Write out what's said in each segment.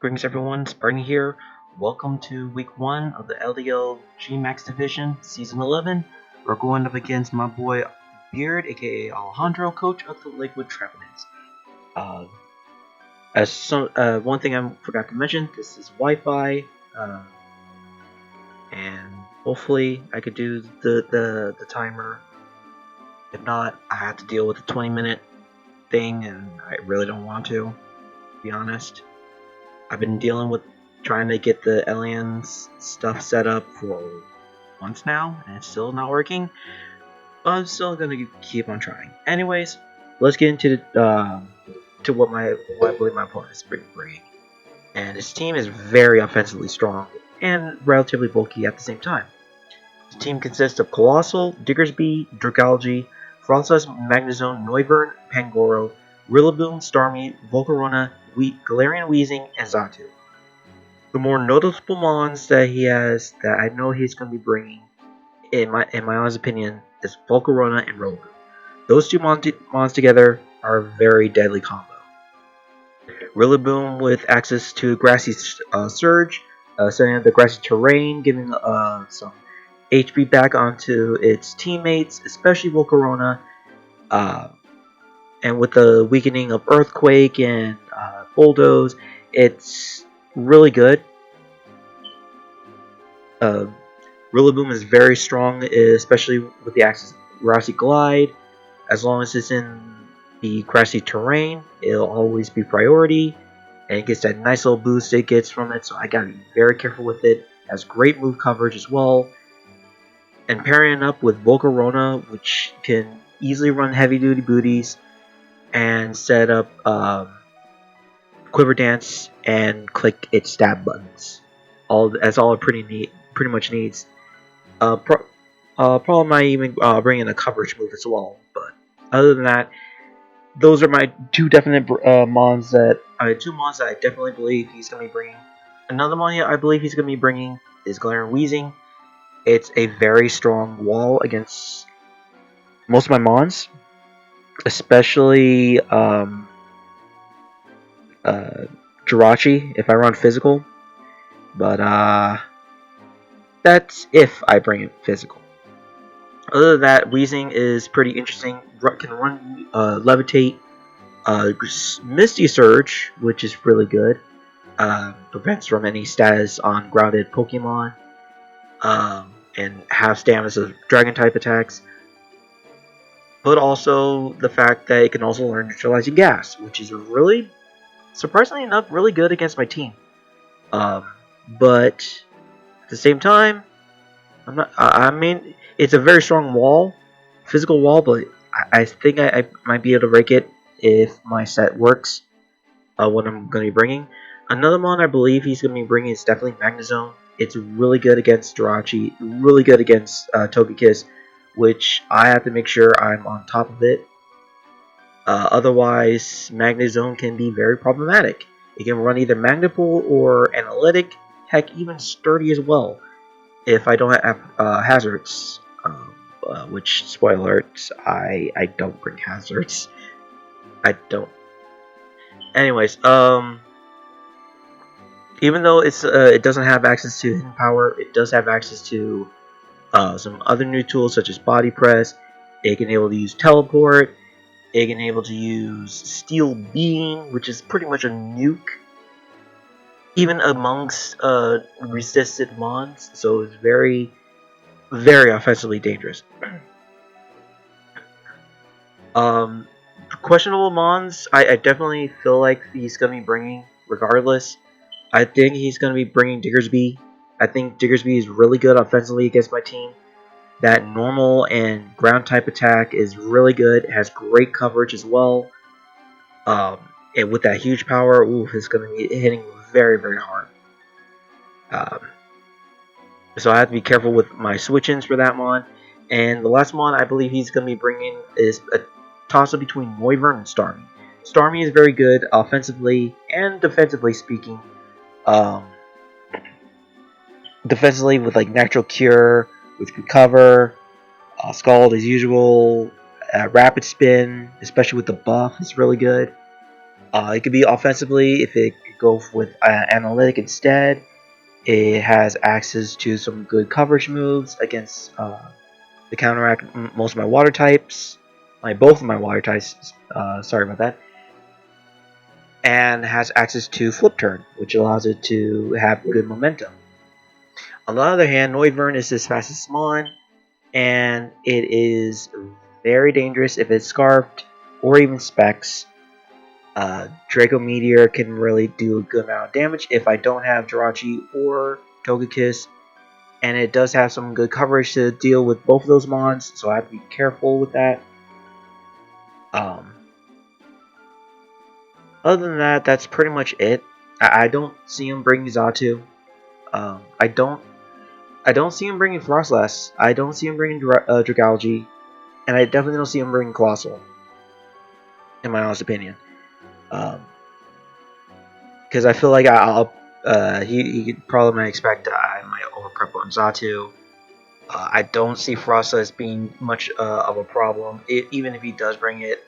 Greetings everyone, Spartan here. Welcome to week 1 of the LDL G-Max Division, Season 11. We're going up against my boy Beard, aka Alejandro, coach of the Lakewood Trevenants. One thing I forgot to mention, this is Wi-Fi, and hopefully I could do the timer. If not, I have to deal with the 20-minute thing, and I really don't want to be honest. I've been dealing with trying to get the aliens stuff set up for months now, and it's still not working. But I'm still gonna keep on trying. Anyways, let's get into what I believe my opponent is bringing. And his team is very offensively strong and relatively bulky at the same time. His team consists of Colossal, Diggersby, Dracology, Frostless, Magnezone, Noivern, Pangoro, Rillaboom, Starmie, Volcarona, Galarian Weezing, and Xatu. The more noticeable mons that he has that I know he's going to be bringing, in my honest opinion, is Volcarona and Rillaboom. Those two mons together are a very deadly combo. Rillaboom with access to Grassy Surge, setting up the Grassy Terrain, giving some HP back onto its teammates, especially Volcarona, and with the weakening of Earthquake and Bulldoze, it's really good. Rillaboom is very strong, especially with the access of Grassy Glide. As long as it's in the grassy terrain, it'll always be priority, and it gets that nice little boost it gets from it, so I gotta be very careful with it. It has great move coverage as well. And pairing it up with Volcarona, which can easily run heavy duty booties and set up Quiver Dance and click its stab buttons. That's all it pretty much needs. Probably might even bring in a coverage move as well. But other than that, those are my two definite mons that I definitely believe he's gonna be bringing. Another mon I believe he's gonna be bringing is Galarian Weezing. It's a very strong wall against most of my mons, especially Jirachi if I run physical, but that's if I bring it physical. Other than that, Weezing is pretty interesting. Can run Levitate, Misty Surge, which is really good. Prevents from any status on grounded Pokemon, and half stamina of Dragon type attacks. But also the fact that it can also learn Neutralizing Gas, which is really, surprisingly enough, really good against my team. But at the same time, I mean, it's a very strong wall, physical wall, but I think I might be able to break it if my set works. What I'm going to be bringing. Another mon I believe he's going to be bringing is definitely Magnezone. It's really good against Jirachi, really good against TOGEKISS, which I have to make sure I'm on top of it. Otherwise, Magnezone can be very problematic. It can run either Magnepool or Analytic, heck, even Sturdy as well, if I don't have hazards. Which, spoiler alert, I don't bring hazards. I don't. Anyways, even though it doesn't have access to hidden power, it does have access to some other new tools such as Body Press. It can able to use Teleport. It can able to use Steel Beam, which is pretty much a nuke, even amongst resisted mons. So it's very, very offensively dangerous. Questionable mons, I definitely feel like he's going to be bringing regardless. I think he's going to be bringing Diggersby. I think Diggersby is really good offensively against my team. That normal and ground type attack is really good. It has great coverage as well. And with that huge power, it's going to be hitting very, very hard. So I have to be careful with my switch-ins for that mon. And the last mon I believe he's going to be bringing is a toss-up between Noivern and Starmie. Starmie is very good offensively and defensively speaking. Defensively with like Natural Cure, with Recover, Scald as usual, Rapid Spin, especially with the buff, is really good. It could be offensively if it go with Analytic instead. It has access to some good coverage moves against to counteract most of my water types, both of my water types. Sorry about that. And has access to Flip Turn, which allows it to have good momentum. On the other hand, Noivern is as fast as Smolin, and it is very dangerous if it's Scarfed or even Specs. Draco Meteor can really do a good amount of damage if I don't have Jirachi or TOGEKISS, and it does have some good coverage to deal with both of those mons, so I have to be careful with that. Other than that, that's pretty much it. I don't see him bringing Xatu. I don't see him bringing Frostlass. I don't see him bringing Dragalge, and I definitely don't see him bringing Colossal, in my honest opinion. Because I feel like he probably might expect I might overprep on Xatu. I don't see Frostlass being much of a problem, even if he does bring it.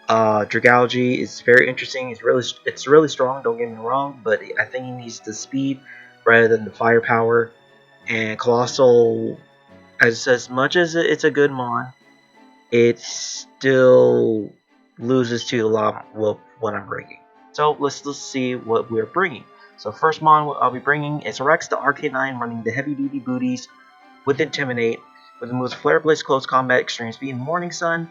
Dragalge is very interesting. It's really strong. Don't get me wrong, but I think he needs the speed rather than the firepower. And Colossal, as much as it's a good mon, it still loses to a lot of what I'm bringing. So let's see what we're bringing. So first mon I'll be bringing is Rex, the RK9, running the heavy duty booties with Intimidate, with the moves Flare Blitz, Close Combat, Extreme Speed, and Morning Sun,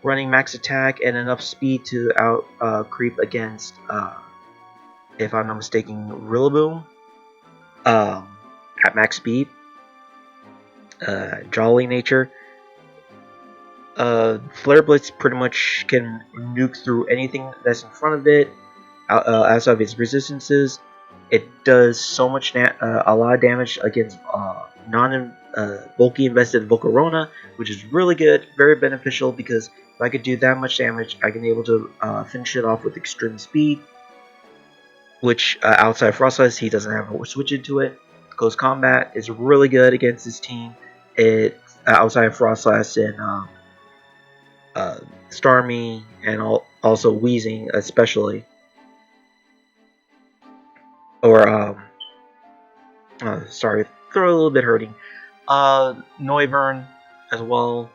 running max attack and enough speed to out creep against, if I'm not mistaken, Rillaboom at max speed. Jolly nature. Flare Blitz pretty much can nuke through anything that's in front of it, as of its resistances. It does so much, a lot of damage against bulky invested Volcarona, which is really good, very beneficial, because if I could do that much damage, I can be able to finish it off with extreme speed, which outside Frostlass, he doesn't have a switch into it. Close Combat is really good against this team. It outside of Frostlass and Starmie, and also Wheezing especially, or sorry, throw a little bit hurting. Noivern as well,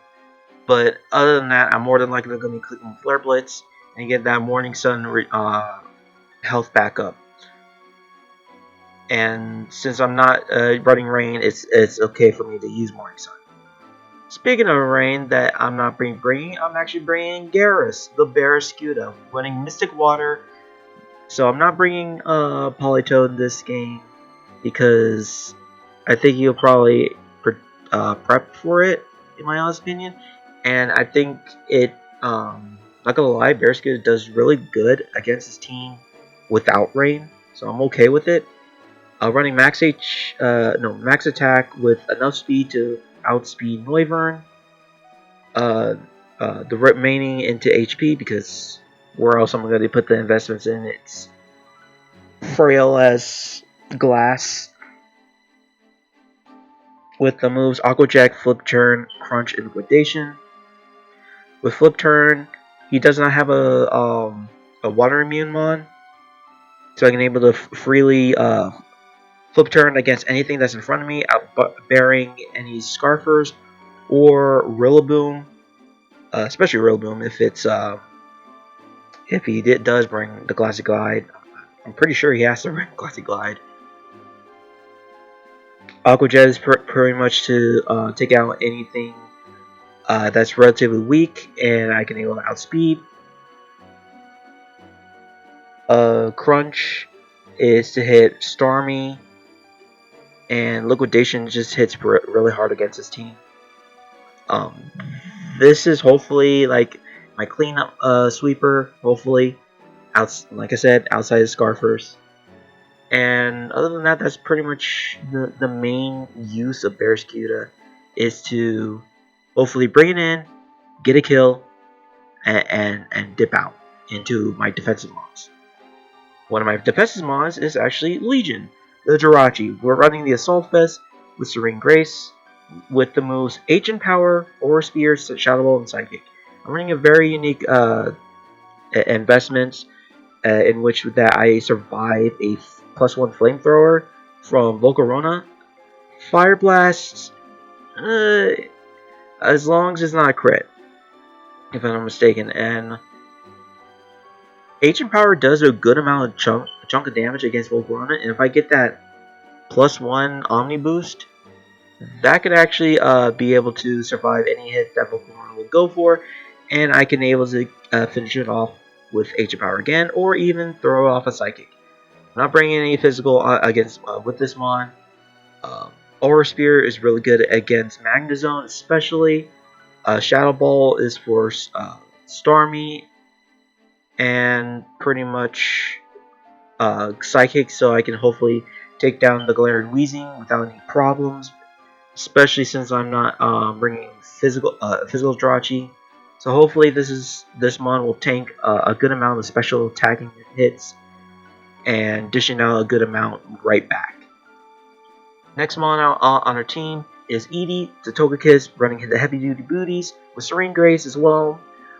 but other than that, I'm more than likely going to be clicking Flare Blitz and get that Morning Sun health back up. And since I'm not running Rain, it's okay for me to use Morning Sun. Speaking of Rain that I'm not bringing, I'm actually bringing Garrus, the Barraskewda, running Mystic Water. So I'm not bringing Politoed in this game because I think he'll probably prep for it, in my honest opinion. And I think it, not gonna lie, Barraskewda does really good against his team without Rain, so I'm okay with it. Running max attack with enough speed to outspeed Noivern. The remaining into HP, because where else am I going to put the investments in? It's frail as glass. With the moves Aqua Jet, Flip Turn, Crunch, and Liquidation. With Flip Turn, he does not have a water immune mon, so I can able to freely Flip Turn against anything that's in front of me, bearing any Scarfers or Rillaboom, especially Rillaboom if he does bring the Classic Glide. I'm pretty sure he has to bring Classic Glide. Aqua Jet is pretty much to take out anything that's relatively weak, and I can able to outspeed. Crunch is to hit Starmie, and Liquidation just hits really hard against his team. This is hopefully like my cleanup sweeper. Hopefully, like I said, outside of Scarfers. And other than that, that's pretty much the main use of Barraskewda, is to hopefully bring it in, get a kill, and dip out into my defensive mons. One of my defensive mons is actually Legion, the Jirachi. We're running the Assault Fest with Serene Grace, with the moves Ancient Power, Aura Spear, Shadow Ball, and Psychic. I'm running a very unique investments. in which that I survive a +1 flamethrower from Volcarona. Fire Blast, as long as it's not a crit, if I'm not mistaken. And Ancient Power does a good amount of chunk of damage against Volcarona, and if I get that +1 Omni boost, that could actually be able to survive any hit that Volcarona would go for, and I can able to finish it off with Ancient Power again, or even throw off a Psychic. I'm not bringing any physical against with this mon. Aura Spear is really good against Magnezone, especially. Shadow Ball is for Starmie, and pretty much Psychic, so I can hopefully take down the Galarian Weezing without any problems. Especially since I'm not bringing physical Jirachi. So hopefully this mon will tank a good amount of special attacking hits and dishing out a good amount right back. Next mon out on our team is Edie, the TOGEKISS, running the heavy duty booties with Serene Grace as well,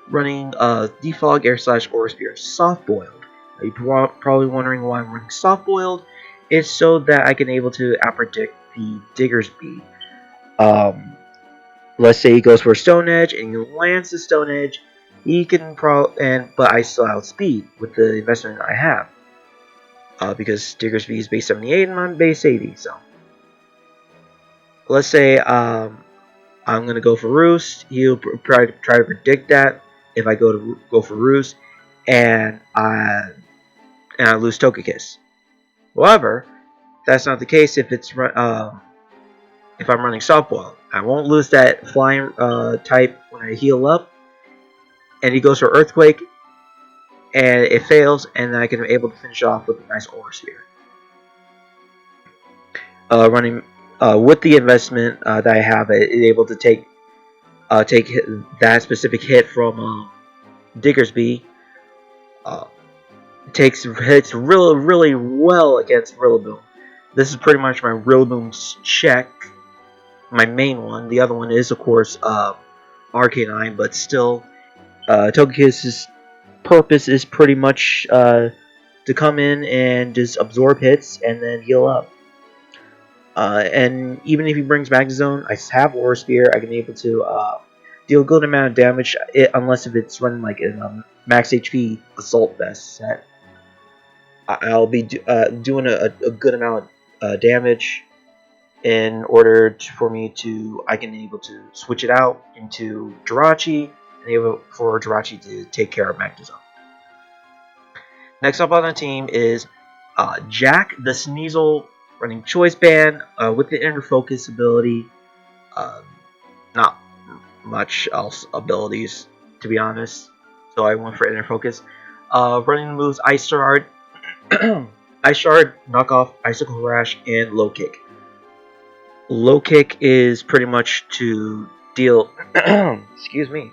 running Defog, Air Slash, Aura Spear, Soft Boiled. You're probably wondering why I'm running Soft Boiled. It's so that I can able to outpredict the Diggersby. Let's say he goes for a Stone Edge and he lands the Stone Edge, he can but I still outspeed with the investment I have. Because Diggersby is base 78 and I'm base 80, so. Let's say I'm gonna go for Roost. He'll try to predict that if I go for Roost, and I lose TOGEKISS. However, that's not the case if it's if I'm running Soft Boil. I won't lose that flying type when I heal up, and he goes for Earthquake, and it fails, and then I can be able to finish off with a nice Aura Sphere. Running with the investment that I have, able to take that specific hit from Diggersby. Hits really well against Rillaboom. This is pretty much my Rillaboom's check, my main one. The other one is of course Arcanine, but still, TOGEKISS's purpose is pretty much to come in and just absorb hits and then heal up. And even if he brings Magnezone, I have Aura Spear. I can be able to deal a good amount of damage, unless if it's running like in a max HP Assault Vest set. I'll be doing a good amount of damage in order for me to, I can able to switch it out into Jirachi, and able for Jirachi to take care of Magnezone. Next up on the team is Jack the Sneasel, running Choice Band with the Inner Focus ability. Not much else abilities, to be honest, so I went for Inner Focus. Running the moves Ice Shard, Ice Shard, Knockoff, Icicle Rash, and Low Kick. Low Kick is pretty much to deal. Excuse me,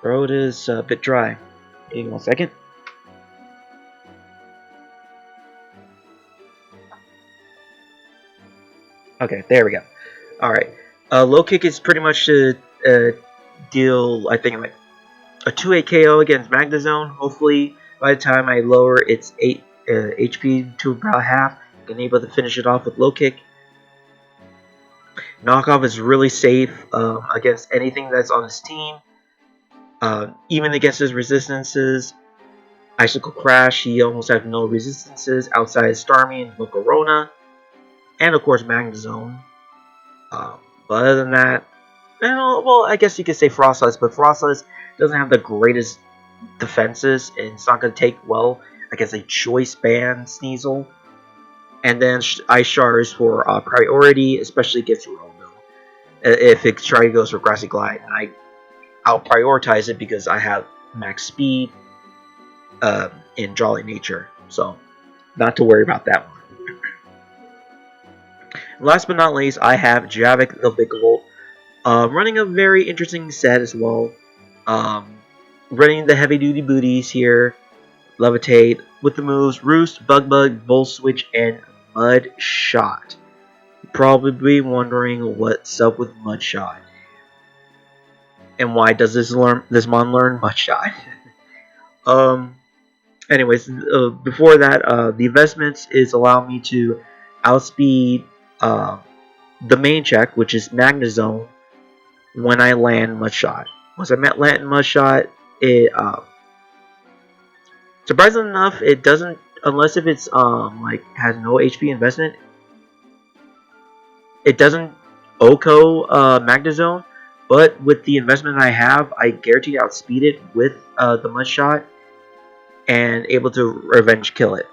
throat is a bit dry. Give me 1 second. Okay, there we go. Alright. Low Kick is pretty much to deal, I think, like a 2-8 KO against Magnezone. Hopefully, by the time I lower its 8 HP to about half, I can able to finish it off with Low Kick. Knockoff is really safe against anything that's on his team. Even against his resistances. Icicle Crash, he almost has no resistances outside Starmie and Volcarona. And of course Magnezone. But other than that, well, I guess you could say Frostlass, but Frostlass doesn't have the greatest defenses, and it's not going to take well against a Choice Band Sneasel. And then Ice Shard is for priority, especially against Rillaboom. If it goes for Grassy Glide, and I'll prioritize it because I have max speed in Jolly Nature, so not to worry about that one. Last but not least, I have Javik the Vikavolt, running a very interesting set as well. Running the heavy duty booties here, Levitate, with the moves Roost, Bug, Volt Switch, and Mud Shot. You're probably wondering what's up with Mud Shot. And why does this mon learn Mud Shot? anyways, before that, the investments is allowing me to outspeed the main check, which is Magna Zone, when I land Mudshot. Once I land Mudshot, it surprisingly enough, it doesn't, unless if it's like has no HP investment, it doesn't OHKO Magna Zone. But with the investment I have, I guarantee to outspeed it with the Mudshot and able to revenge kill it.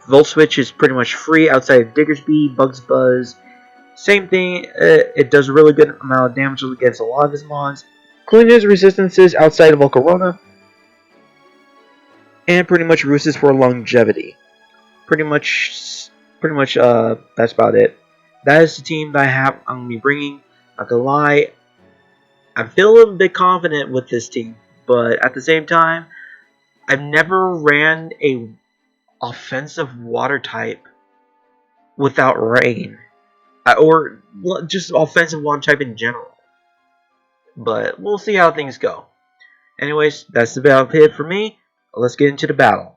Volt Switch is pretty much free outside of Diggersby, Bugs Buzz. Same thing, it does a really good amount of damage against a lot of his mons, including his resistances outside of Volcarona, and pretty much Roos's for longevity. Pretty much, that's about it. That is the team that I'm going to be bringing. Not gonna lie, I feel a little bit confident with this team, but at the same time, I've never ran a offensive water type without rain, or just offensive water type in general. But we'll see how things go. Anyways, that's about it for me. Let's get into the battle.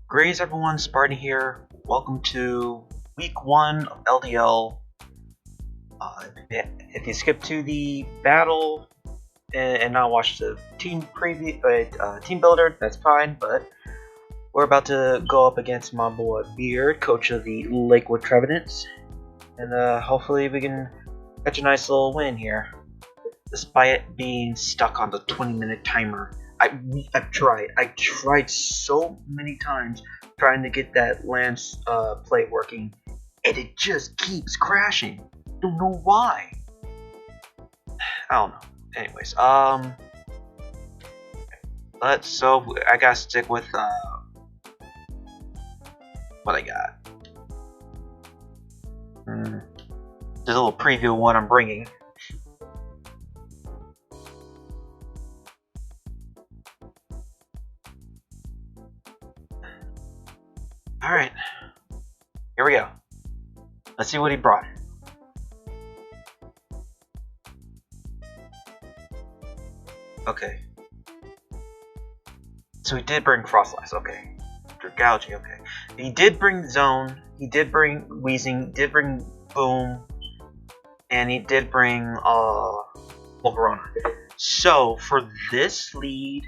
Greetings everyone, Spartan here. Welcome to week 1 of LDL. If you skip to the battle and not watch the team preview, team builder, that's fine. But we're about to go up against my boy Beard, coach of the Lakewood Trevenants, and hopefully we can catch a nice little win here, despite it being stuck on the 20-minute timer. I've tried so many times trying to get that Lance play working, and it just keeps crashing. Don't know why. I don't know. Anyways, so I gotta stick with what I got. Just a little preview of what I'm bringing. Alright, here we go. Let's see what he brought. Okay. So he did bring Frostlass, okay. Gouge, okay. He did bring Zone, he did bring Wheezing, did bring Boom, and he did bring Volcarona. So for this lead,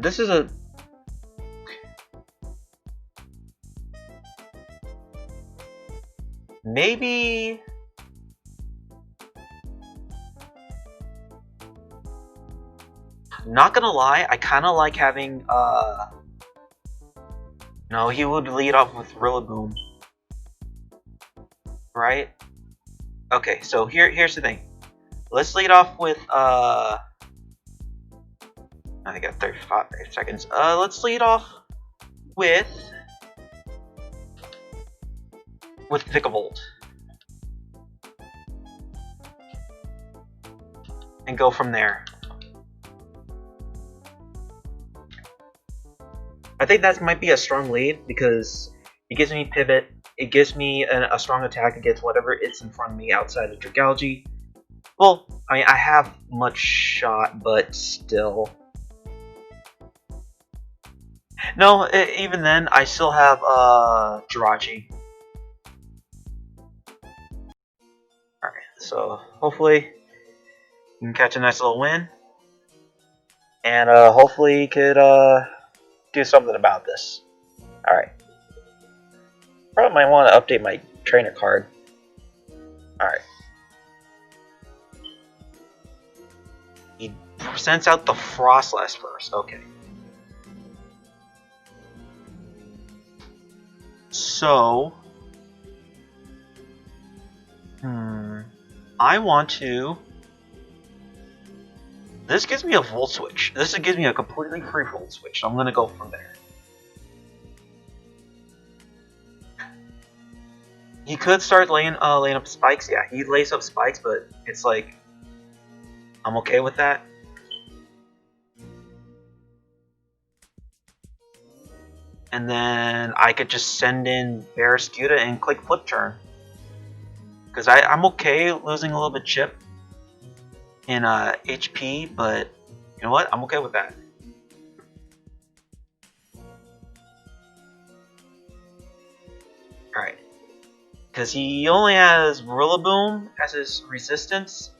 this is a maybe not gonna lie, I kinda like having no, he would lead off with Rillaboom. Right? Okay, so here's the thing. Let's lead off with I got 35 seconds. Let's lead off with Vikavolt. And go from there. I think that might be a strong lead because it gives me pivot, it gives me a strong attack against whatever it's in front of me outside of Dragalge. Well, I mean, I have much shot, but still. No, even then, I still have Jirachi. Alright, so hopefully you can catch a nice little win. And hopefully you could do something about this. Alright. Probably might want to update my trainer card. Alright. He sends out the Frostlass first. Okay. So, I want to. This gives me a Volt Switch. This gives me a completely free Volt Switch. So I'm gonna go from there. He could start laying up spikes. Yeah, he lays up spikes, but it's like I'm okay with that. and then I could just send in Barraskewda and click flip turn. Because I'm okay losing a little bit chip in HP, but you know what? I'm okay with that. Alright. Because he only has Rillaboom as his resistance.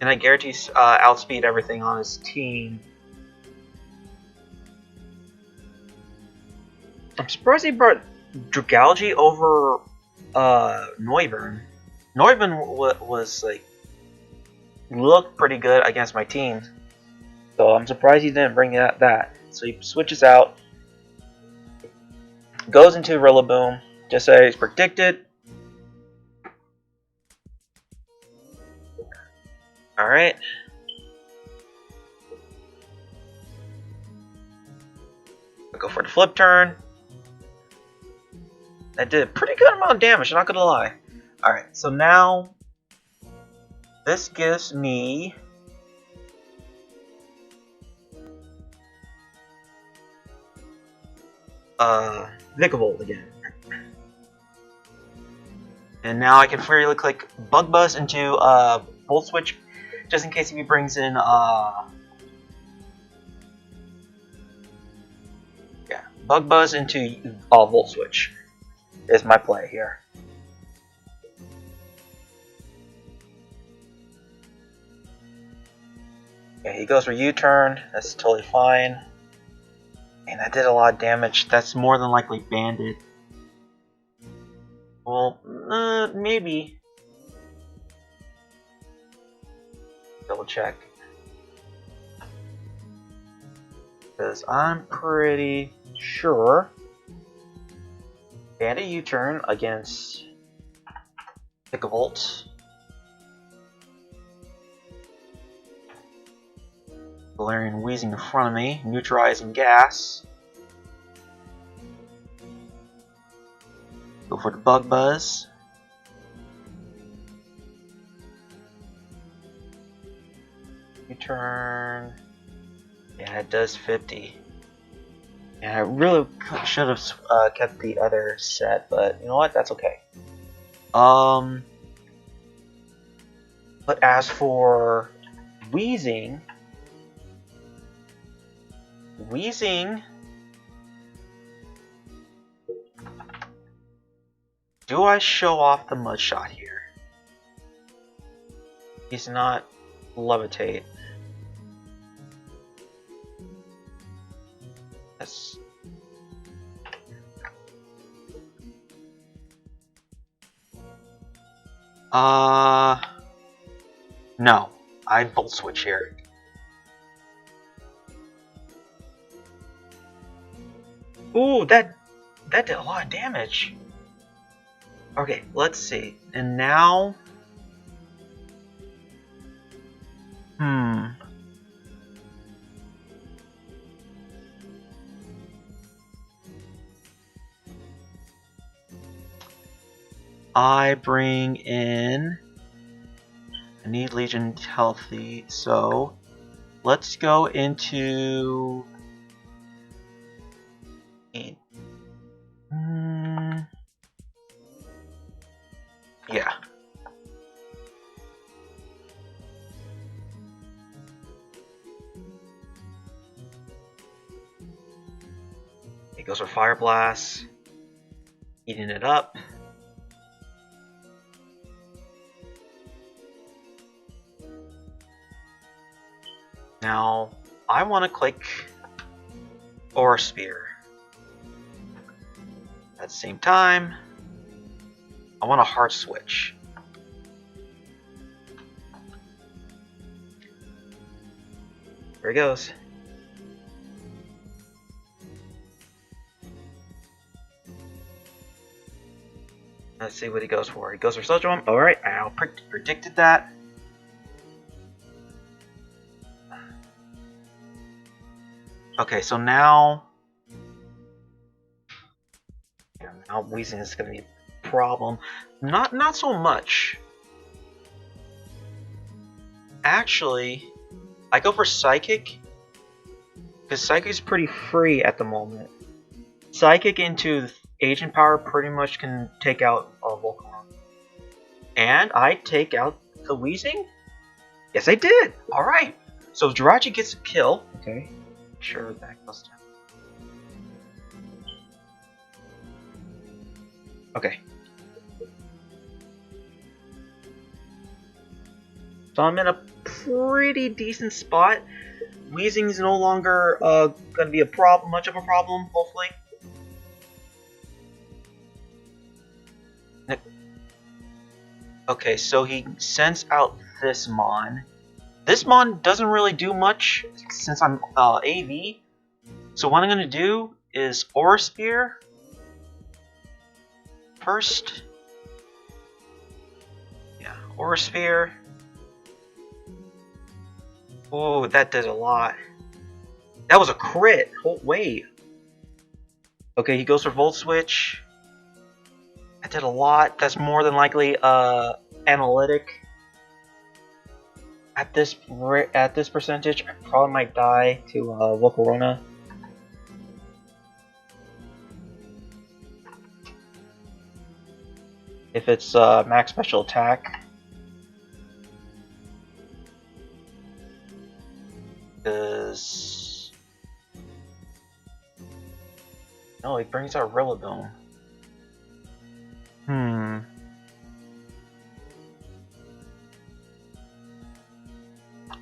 And I guarantee outspeed everything on his team. I'm surprised he brought Dragalge over Noivern. Noivern was like looked pretty good against my team, so I'm surprised he didn't bring that. So he switches out, goes into Rillaboom, just as predicted. All right. I'll go for the flip turn. That did a pretty good amount of damage, not gonna lie. Alright, so now this gives me Vikavolt again. And now I can freely click Bug Buzz into Volt Switch, just in case if he brings in Bug Buzz into Volt Switch is my play here. Okay, he goes for U-turn. That's totally fine. And that did a lot of damage. That's more than likely Bandit. Well, maybe. Double check. Because I'm pretty sure Bandit U-turn against Vikavolt. Valerian wheezing in front of me, neutralizing gas. Go for the Bug Buzz. U-turn. Yeah, it does 50. Yeah, I really should have kept the other set, but you know what? That's okay. But as for wheezing, do I show off the mud shot here? He's not levitate. Yes. No. I Volt Switch here. Ooh, that did a lot of damage. Okay, let's see. And now, I bring in. I need Legion healthy, so let's go into. Yeah. He goes for Fire Blast, eating it up. Now, I want to click Aura Sphere. At the same time, I want a hard switch. There he goes. Let's see what he goes for. He goes for Sludge Bomb. Alright, I predicted that. Okay, so now wheezing is going to be a problem. Not so much Actually, I go for Psychic, because Psychic's pretty free at the moment. Psychic into Agent Power pretty much can take out Volcaron. And I take out the Wheezing? Yes, I did! Alright! So Jirachi gets a kill. Okay. Sure, that goes down. Okay. So I'm in a pretty decent spot. Wheezing is no longer going to be much of a problem, hopefully. Okay, so he sends out this Mon. This Mon doesn't really do much since I'm AV. So what I'm going to do is Aura Spear first. Yeah, Aura Spear. Oh, that did a lot. That was a crit. Oh, wait. Okay, he goes for Volt Switch. That did a lot. That's more than likely analytic. At this percentage, I probably might die to Volcarona. If it's max special attack. Because no, he brings out Rillaboom.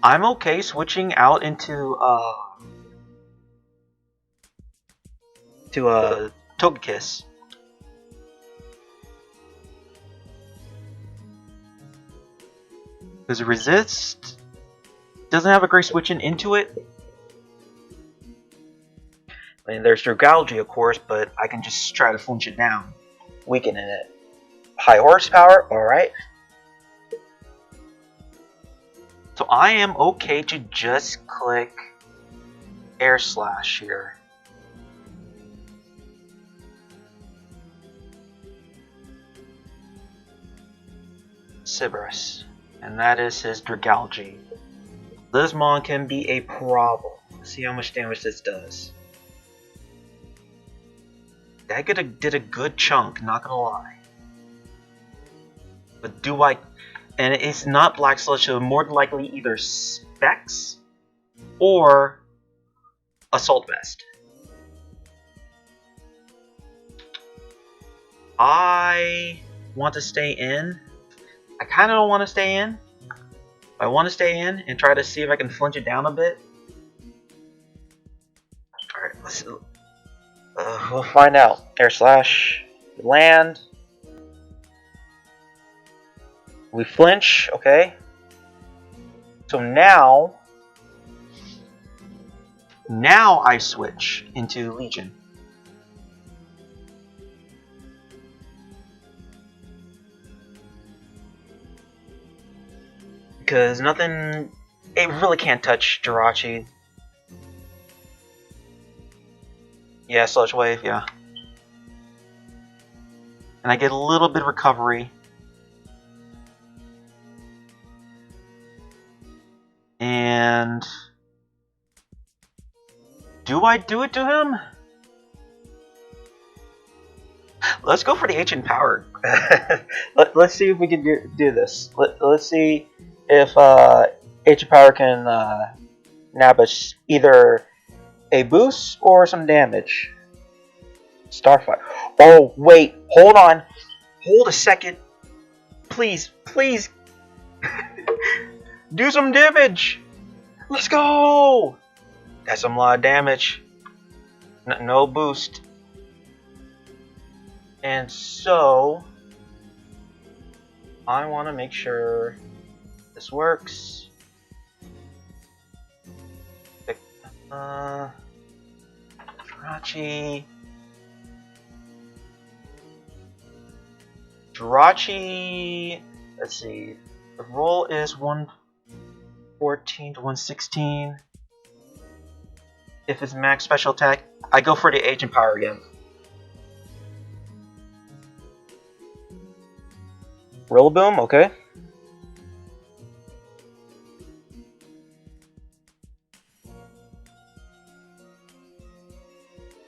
I'm okay switching out into TOGEKISS. Because Resist doesn't have a great switching into it. I mean, there's Dragalge, of course, but I can just try to flinch it down, weakening it. High horsepower, alright. So I am okay to just click Air Slash here. Siberus. And that is his Dragalge. This Mon can be a problem. Let's see how much damage this does. That did a good chunk, not gonna lie. But do I... And it's not Black Sludge, so more than likely either Specs or Assault Vest. I want to stay in. I kind of don't want to stay in. I want to stay in and try to see if I can flinch it down a bit. Alright, let's... we'll find out. Air Slash. Land. We flinch, okay. So now I switch into Legion. Because nothing, it really can't touch Jirachi. Yeah, Sludge Wave, yeah. And I get a little bit of recovery. And do I do it to him? Let's go for the Ancient Power. Let's see if we can do this. Let's see if Ancient Power can nab us either a boost or some damage. Starfire. Oh, wait. Hold on. Hold a second. Please. Please. Do some damage. Let's go. That's a lot of damage. No boost. And so I want to make sure this works. Jirachi, let's see. The roll is 114 to 116. If it's max special attack, I go for the Agent Power again. Rillaboom, okay.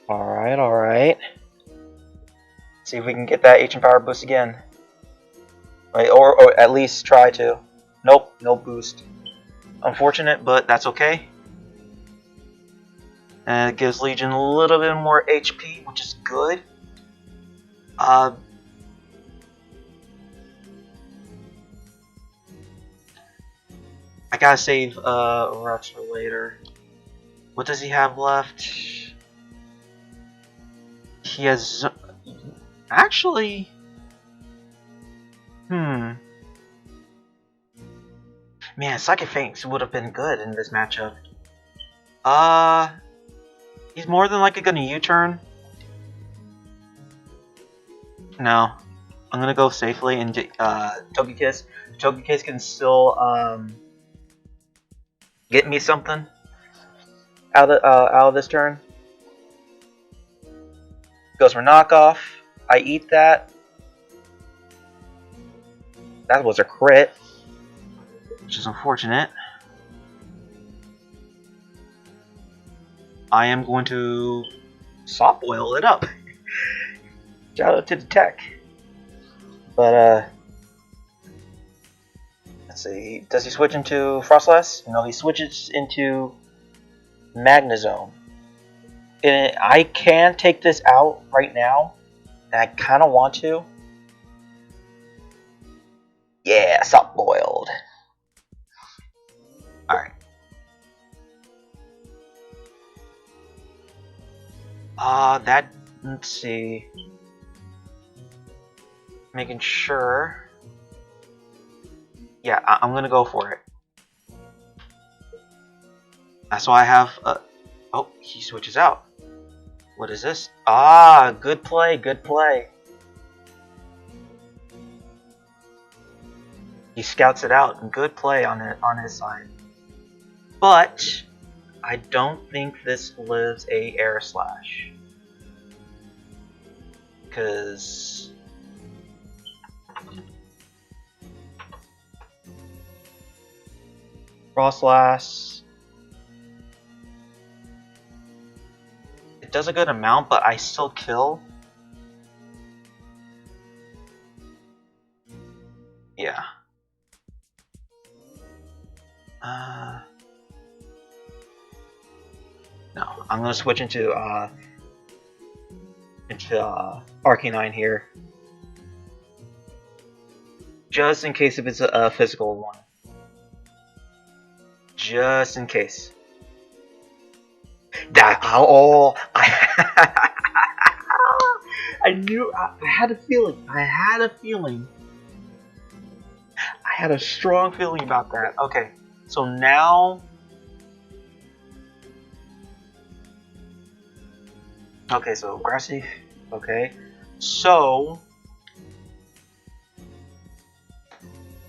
Alright, alright. See if we can get that H and power boost again. Right, or at least try to. Nope, no boost. Unfortunate, but that's okay. And it gives Legion a little bit more HP, which is good. I gotta save Rex for later. What does he have left? He has... Actually... Man, Psychic Fangs would have been good in this matchup. He's more than likely gonna U-turn. No. I'm gonna go safely and TOGEKISS. TOGEKISS can still get me something out of this turn. Goes for knockoff. I eat that. That was a crit, which is unfortunate. I am going to soft boil it up. Shout out to the tech. But let's see. Does he switch into Frostlass? No, he switches into Magnezone. And I can take this out right now, and I kind of want to. Yeah, soft boiled. Alright. Let's see. Making sure. Yeah, I'm gonna go for it. That's why I have, oh, he switches out. What is this? Ah, good play, good play. He scouts it out. Good play on his side. But I don't think this lives a air slash. Because Frostlass, it does a good amount, but I still kill. Yeah. No, I'm gonna switch into Arcanine here, just in case if it's a physical one. Just in case. That I knew. I had a feeling. I had a strong feeling about that. Okay, so now. Okay, so Grassy. Okay, so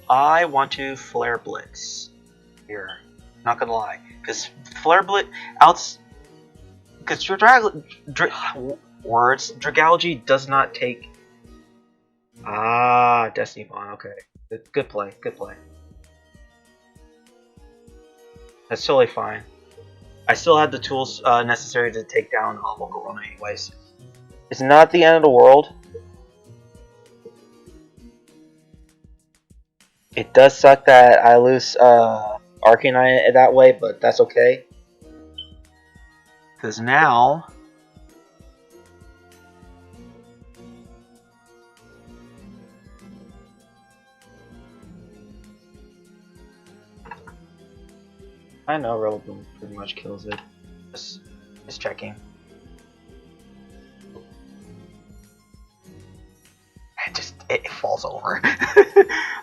I want to Flare Blitz here. Not gonna lie, because Flare Blitz because Dragology does not take. Ah, Destiny Bond. Okay, good play. Good play. That's totally fine. I still had the tools necessary to take down Volcarona anyways. It's not the end of the world. It does suck that I lose Arcanine that way, but that's okay. Because now... I know Rillaboom pretty much kills it. Just checking. It falls over.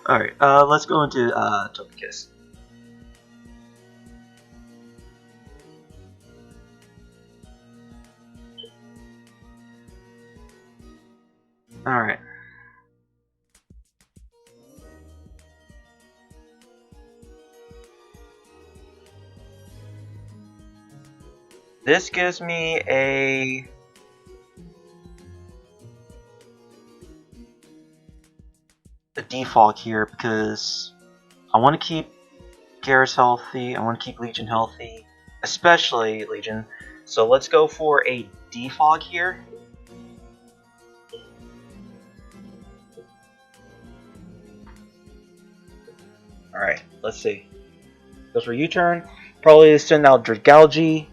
Alright, let's go into TOGEKISS. Alright. This gives me a default here because I want to keep Garrus healthy, I want to keep Legion healthy, especially Legion. So let's go for a defog here. Alright, let's see. Goes for U-turn. Probably send out Dragalgi.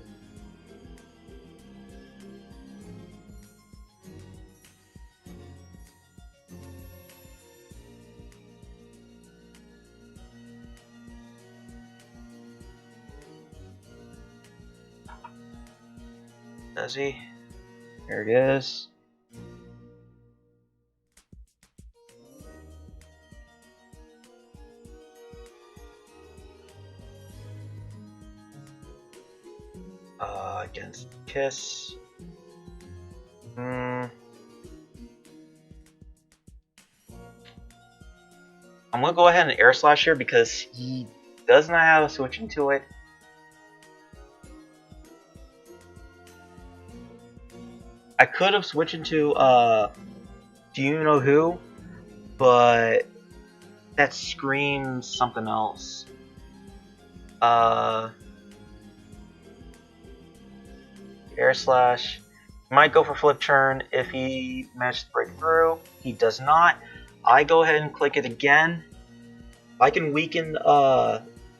Does he? There it is. Against Kiss. I'm gonna go ahead and air slash here because he does not have a switch into it. I could have switched into do you know who? But that screams something else. Air slash. Might go for flip turn if he manages to break through. He does not. I go ahead and click it again. I can weaken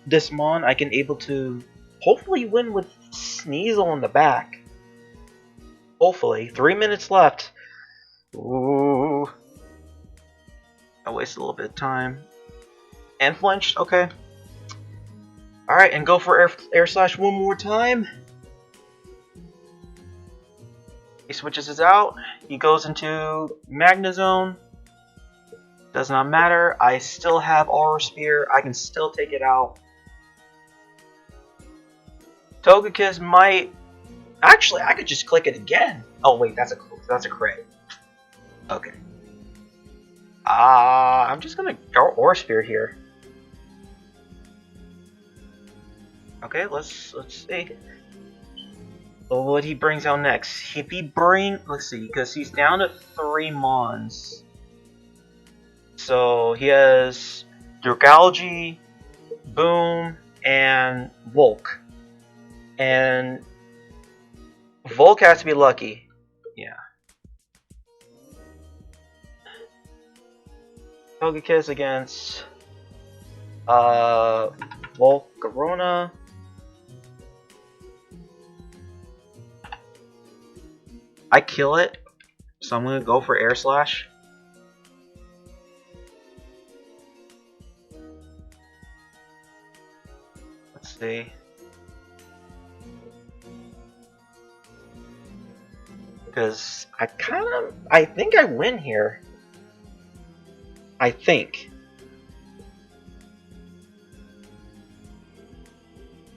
this mon. I can able to hopefully win with Sneasel in the back. Hopefully. 3 minutes left. Ooh. I wasted a little bit of time. And flinched. Okay. Alright, and go for air slash one more time. He switches it out. He goes into Magna Zone. Does not matter. I still have Aura Spear. I can still take it out. TOGEKISS might. Actually, I could just click it again. Oh wait, that's a crit. Okay. I'm just gonna go Aura Spear here. Okay, let's see. What he brings out next. If he let's see, because he's down to 3 mons. So he has Dragalgi, Boom, and Volk. And Volk has to be lucky. Yeah. TOGEKISS against Volcarona. I kill it, so I'm gonna go for air slash. Let's see. Because I think I win here. I think.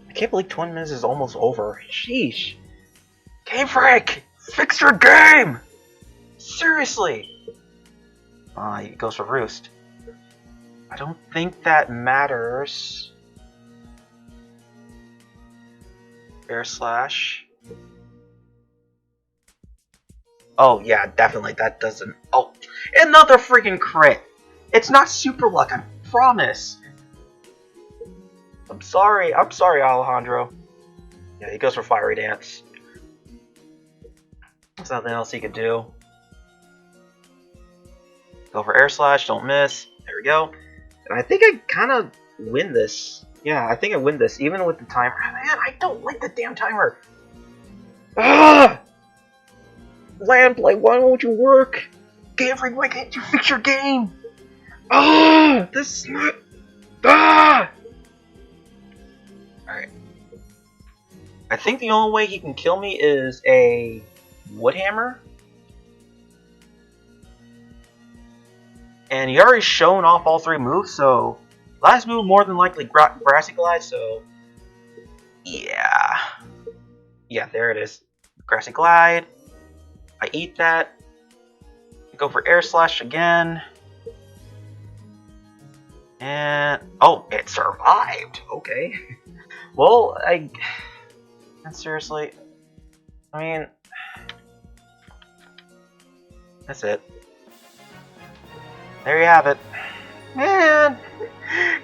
I can't believe 20 minutes is almost over. Sheesh. Game Freak! Fix your game! Seriously! He goes for Roost. I don't think that matters. Air slash. Oh yeah, definitely. That doesn't. Oh, another freaking crit! It's not super luck, I promise. I'm sorry, Alejandro. Yeah, he goes for Fiery Dance. There's nothing else he could do. Go for air slash, don't miss. There we go. And I think I kind of win this. Yeah, I think I win this, even with the timer. Man, I don't like the damn timer. Ah! Land play, why won't you work? Game Freak, why can't you fix your game? Ah! This is not. Ah! Alright. I think the only way he can kill me is a Woodhammer. And he already shown off all 3 moves, so last move more than likely Grassy Glide, so yeah. Yeah, there it is. Grassy Glide. I eat that. Go for air slash again. And oh, it survived. Okay. Well, seriously. I mean, that's it. There you have it. Man,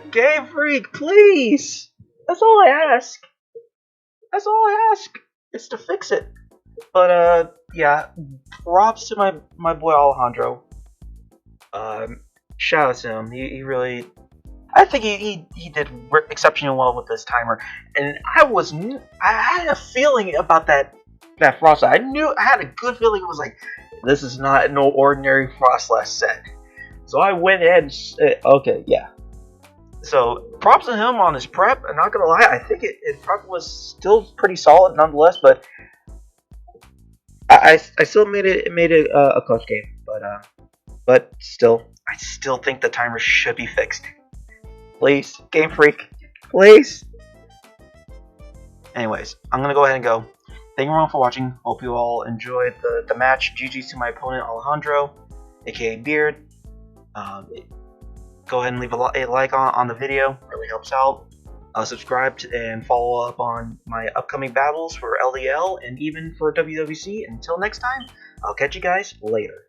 Game Freak, please. That's all I ask. That's all I ask. is to fix it. But yeah, props to my boy Alejandro. Shout out to him. He really, I think he did exceptionally well with this timer, and I had a feeling about that frost. I had a good feeling. It was like, this is not no ordinary Frostlass set. So I went ahead and said, okay, yeah. So props to him on his prep. I'm not gonna lie, I think it prep was still pretty solid nonetheless, but I still made it a close game, but still, I still think the timer should be fixed. Please, Game Freak, please. Anyways, I'm gonna go ahead and go. Thank you everyone for watching. Hope you all enjoyed the match. GG's to my opponent Alejandro, aka Beard. Go ahead and leave a like on the video. Really helps out. Subscribe and follow up on my upcoming battles for LDL and even for WWC. Until next time, I'll catch you guys later.